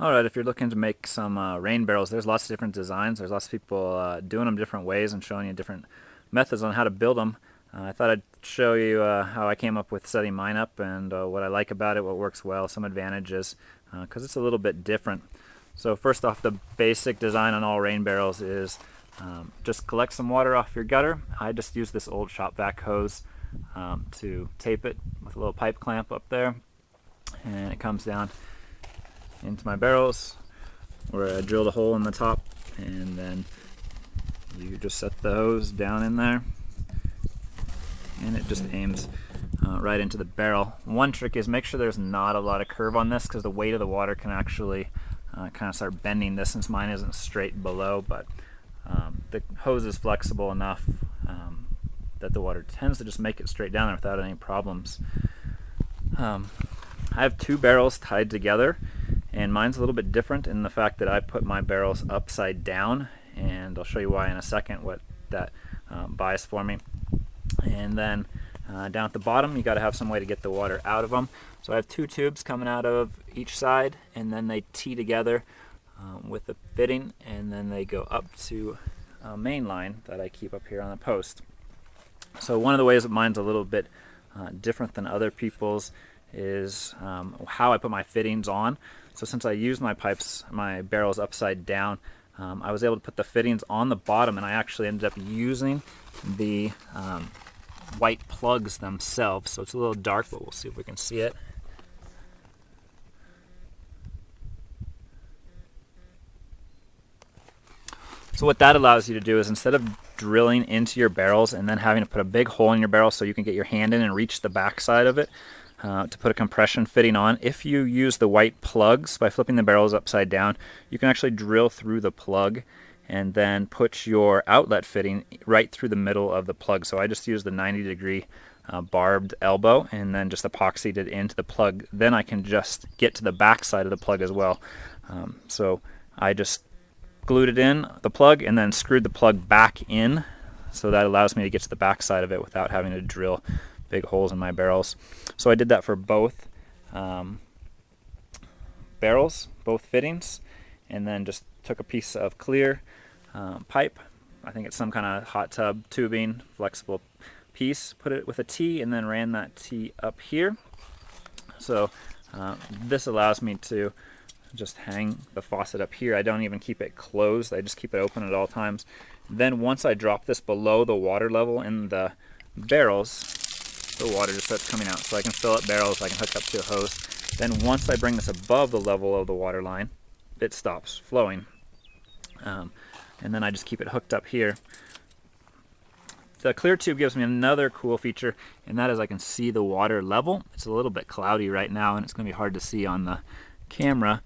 Alright, if you're looking to make some rain barrels, there's lots of different designs. There's lots of people doing them different ways and showing you different methods on how to build them. I thought I'd show you how I came up with setting mine up and what I like about it, what works well, some advantages, because it's a little bit different. So first off, the basic design on all rain barrels is just collect some water off your gutter. I just use this old shop vac hose to tape it with a little pipe clamp up there, and it comes down into my barrels where I drilled a hole in the top, and then you just set the hose down in there and it just aims right into the barrel. One trick is make sure there's not a lot of curve on this, because the weight of the water can actually kind of start bending this, since mine isn't straight below, but the hose is flexible enough that the water tends to just make it straight down there without any problems. I have two barrels tied together, and mine's a little bit different in the fact that I put my barrels upside down, and I'll show you why in a second what that buys for me. And then down at the bottom, you got to have some way to get the water out of them. So I have two tubes coming out of each side, and then they tee together with the fitting, and then they go up to a main line that I keep up here on the post. So one of the ways that mine's a little bit different than other people's is how I put my fittings on. So since I used my barrels upside down, I was able to put the fittings on the bottom, and I actually ended up using the white plugs themselves. So it's a little dark, but we'll see if we can see it. So what that allows you to do is, instead of drilling into your barrels and then having to put a big hole in your barrel so you can get your hand in and reach the back side of it to put a compression fitting on, if you use the white plugs by flipping the barrels upside down, you can actually drill through the plug and then put your outlet fitting right through the middle of the plug. So I just used the 90-degree barbed elbow and then just epoxied it into the plug. Then I can just get to the back side of the plug as well. So I just glued it in the plug and then screwed the plug back in, so that allows me to get to the back side of it without having to drill big holes in my barrels. So I did that for both barrels, both fittings, and then just took a piece of clear pipe, I think it's some kind of hot tub tubing, flexible piece, put it with a T, and then ran that T up here. So this allows me to just hang the faucet up here. I don't even keep it closed, I just keep it open at all times. Then once I drop this below the water level in the barrels, the water just starts coming out. So I can fill up barrels, I can hook up to a hose. Then once I bring this above the level of the water line, it stops flowing. And then I just keep it hooked up here. The clear tube gives me another cool feature, and that is I can see the water level. It's a little bit cloudy right now, and it's going to be hard to see on the camera,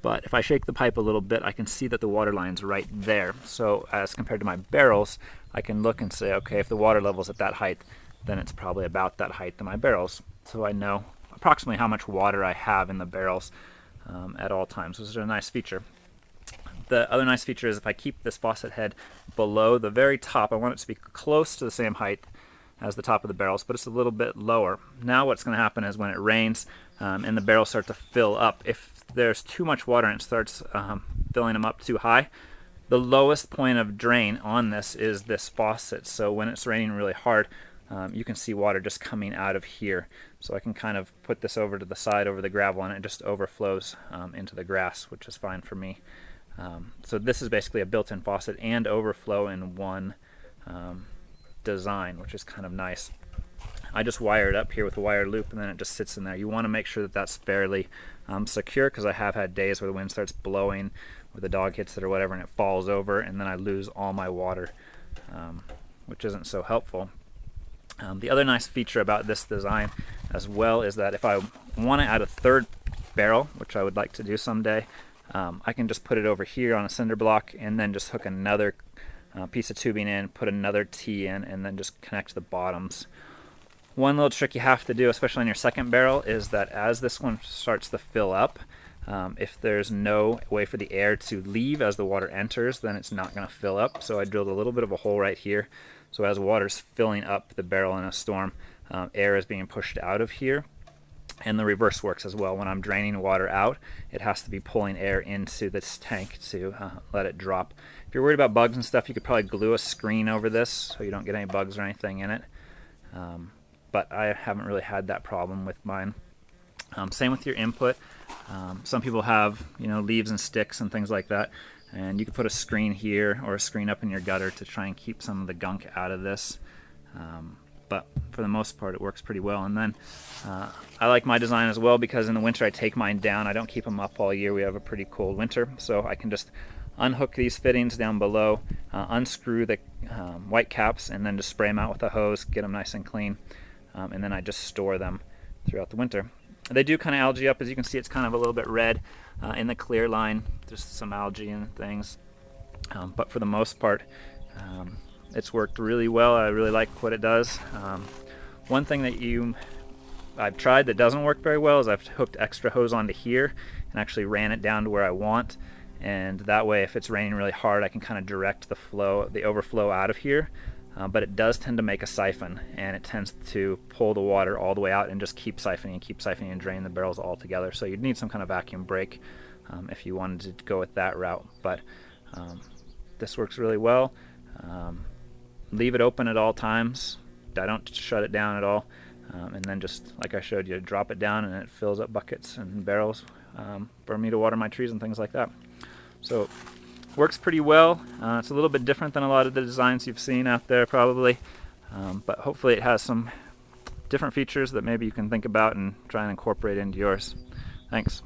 but if I shake the pipe a little bit, I can see that the water line's right there. So as compared to my barrels, I can look and say, okay, if the water level's at that height, then it's probably about that height in my barrels. So I know approximately how much water I have in the barrels at all times, which is a nice feature. The other nice feature is if I keep this faucet head below the very top, I want it to be close to the same height as the top of the barrels, but it's a little bit lower. Now what's going to happen is when it rains and the barrels start to fill up, if there's too much water and it starts filling them up too high, the lowest point of drain on this is this faucet. So when it's raining really hard, you can see water just coming out of here. So I can kind of put this over to the side over the gravel, and it just overflows into the grass, which is fine for me. So this is basically a built-in faucet and overflow in one design, which is kind of nice. I just wire it up here with a wire loop, and then it just sits in there. You want to make sure that that's fairly secure, because I have had days where the wind starts blowing, or the dog hits it or whatever, and it falls over, and then I lose all my water, which isn't so helpful. The other nice feature about this design as well is that if I want to add a third barrel, which I would like to do someday, I can just put it over here on a cinder block and then just hook another piece of tubing in, put another T in, and then just connect the bottoms. One little trick you have to do, especially on your second barrel, is that as this one starts to fill up, if there's no way for the air to leave as the water enters, then it's not going to fill up. So I drilled a little bit of a hole right here. So as water's filling up the barrel in a storm, air is being pushed out of here. And the reverse works as well. When I'm draining water out, it has to be pulling air into this tank to let it drop. If you're worried about bugs and stuff, you could probably glue a screen over this so you don't get any bugs or anything in it. But I haven't really had that problem with mine. Same with your input. Some people have, leaves and sticks and things like that, and you could put a screen here or a screen up in your gutter to try and keep some of the gunk out of this. But for the most part, it works pretty well. And then I like my design as well because in the winter I take mine down. I don't keep them up all year. We have a pretty cold winter, so I can just unhook these fittings down below, unscrew the white caps, and then just spray them out with a hose, get them nice and clean, and then I just store them throughout the winter. They do kind of algae up. As you can see, it's kind of a little bit red in the clear line. There's some algae and things, but for the most part, it's worked really well. I really like what it does. One thing that I've tried that doesn't work very well is I've hooked extra hose onto here and actually ran it down to where I want, and that way if it's raining really hard I can kind of direct the overflow out of here. But it does tend to make a siphon, and it tends to pull the water all the way out and just keep siphoning and drain the barrels all together. So you'd need some kind of vacuum break if you wanted to go with that route. But this works really well. Leave it open at all times. I don't shut it down at all. And then just like I showed you, drop it down and it fills up buckets and barrels for me to water my trees and things like that. So works pretty well. It's a little bit different than a lot of the designs you've seen out there probably, but hopefully it has some different features that maybe you can think about and try and incorporate into yours. Thanks.